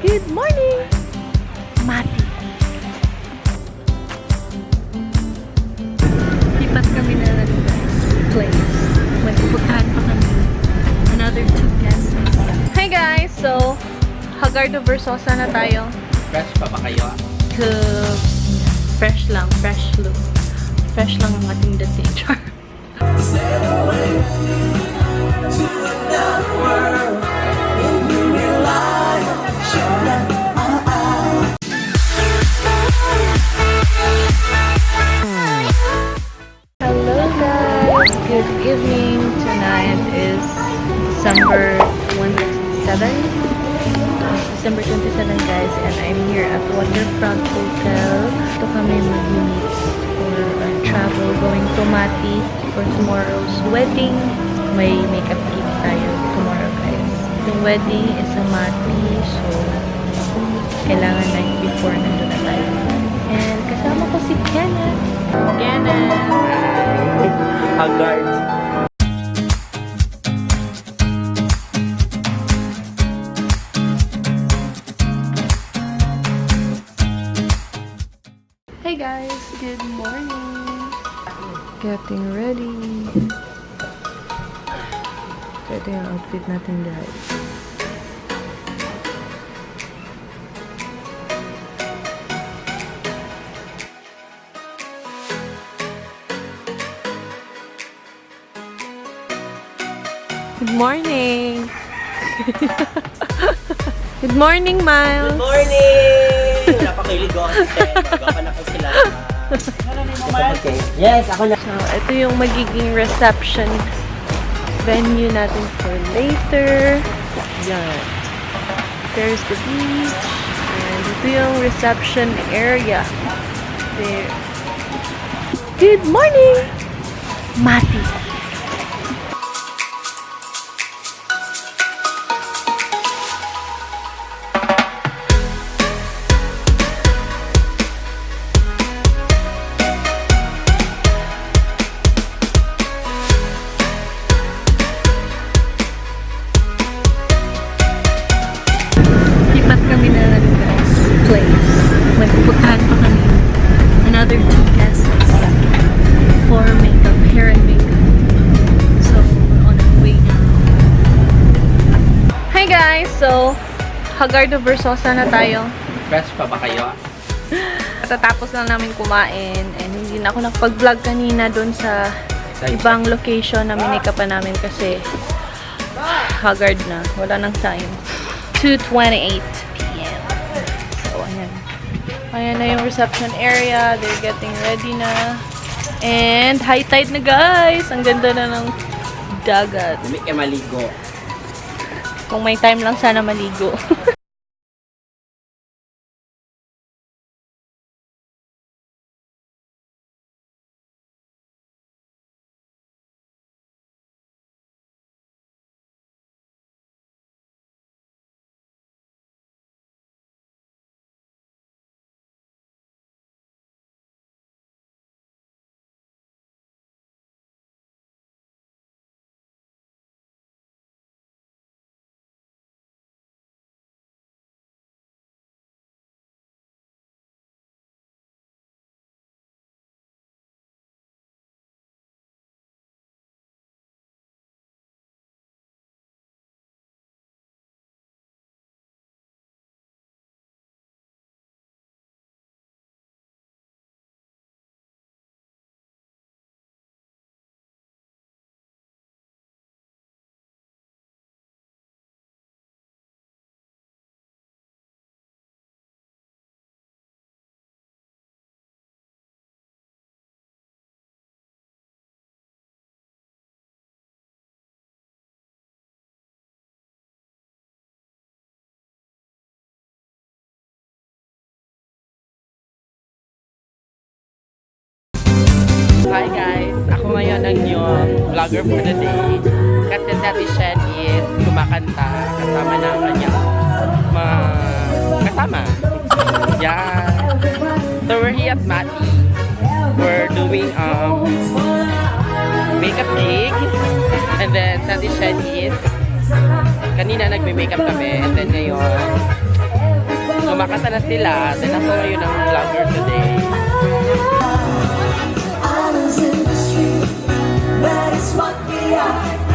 Good morning! Mati. Lipat kami na lang guys. Place. Magpupuntahan pa kami. Another 2 guests. Hi guys! So, Hagardo Versosa na tayo. Fresh pa ba kayo? Fresh lang. Fresh look. Fresh lang ang ating dating. Char. Hello guys! Good evening. Tonight is December 27 guys, and I'm here at Waterfront Hotel. Ito kami mag-meet for our travel going to Mati for tomorrow's wedding. May makeup kit tayo tomorrow guys. Yung wedding is sa Mati, so kailangan night before nandun na tayo. And kasama ko si Canon. Canon! Haggard. Hey guys, good morning. Getting ready. Ito yung outfit natin guys. Good morning. Good morning, Miles. Good morning! Wala pa kayo ligo. Magawa na ko sila. Yes, ako na. So, ito yung magiging reception venue natin for later. Yan. There's the beach. And ito yung reception area. There. Good morning! Mati. Kami na lang guys. Place. Magpupuntahan pa kami. Another 2 guests for makeup, hair and makeup. So, we're on our way now. Hi guys! So, Hagardo Versosa na tayo. Fresh pa ba kayo? Katatapos lang namin kumain and hindi na ako nakapag-vlog kanina doon sa ibang location na minikapan namin kasi haggard na. Wala nang time. 2:28 p.m. So, ayan. Ayan na yung reception area. They're getting ready na. And high tide na guys! Ang ganda na ng dagat. Hindi kayo maligo. Kung may time lang sana maligo. Hi guys! Ako ngayon ang yung vlogger for the day. Kasi si Ate Shen is kumakanta kasama na ang kanyang mga kasama. Yeah! So we're here at Mati. We're doing makeup gig. And then si Ate Shen is kanina nagme-makeup kami. And then ngayon Kumakanta na sila. Then ako ngayon ang vlogger today. Islands in the street, that is what we are.